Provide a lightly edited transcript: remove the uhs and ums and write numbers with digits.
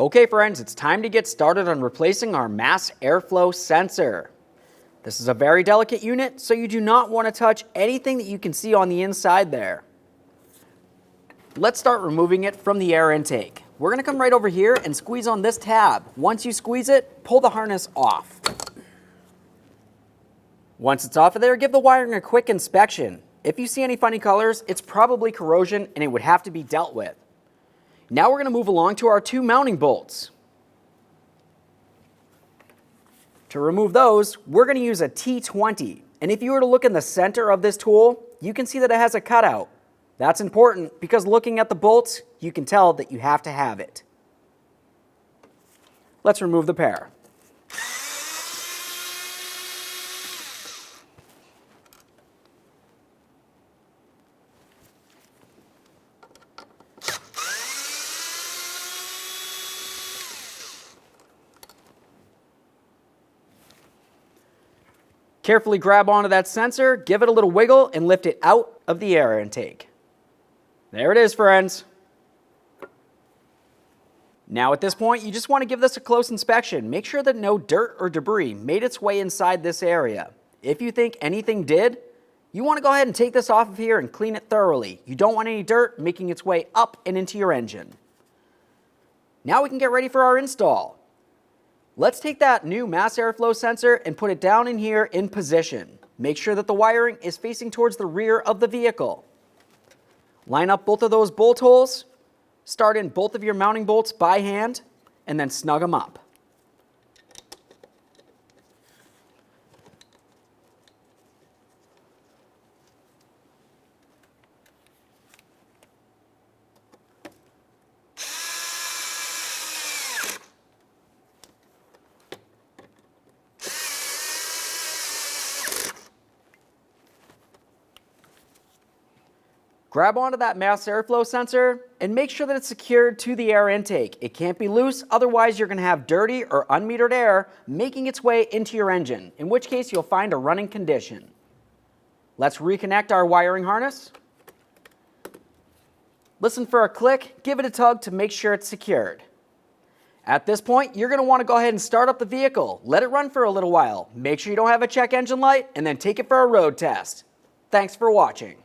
Okay friends, it's time to get started on replacing our mass airflow sensor. This is a very delicate unit, so you do not want to touch anything that you can see on the inside there. Let's start removing it from the air intake. We're going to come right over here and squeeze on this tab. Once you squeeze it, pull the harness off. Once it's off of there, give the wiring a quick inspection. If you see any funny colors, it's probably corrosion and it would have to be dealt with. Now we're going to move along to our two mounting bolts. To remove those, we're going to use a T20. And if you were to look in the center of this tool, you can see that it has a cutout. That's important because looking at the bolts, you can tell that you have to have it. Let's remove the pair. Carefully grab onto that sensor, give it a little wiggle, and lift it out of the air intake. There it is, friends. Now at this point, you just want to give this a close inspection. Make sure that no dirt or debris made its way inside this area. If you think anything did, you want to go ahead and take this off of here and clean it thoroughly. You don't want any dirt making its way up and into your engine. Now we can get ready for our install. Let's take that new mass airflow sensor and put it down in here in position. Make sure that the wiring is facing towards the rear of the vehicle. Line up both of those bolt holes, start in both of your mounting bolts by hand, and then snug them up. Grab onto that mass airflow sensor and make sure that it's secured to the air intake. It can't be loose, otherwise you're going to have dirty or unmetered air making its way into your engine, in which case you'll find a running condition. Let's reconnect our wiring harness. Listen for a click, give it a tug to make sure it's secured. At this point, you're going to want to go ahead and start up the vehicle. Let it run for a little while. Make sure you don't have a check engine light, and then take it for a road test. Thanks for watching.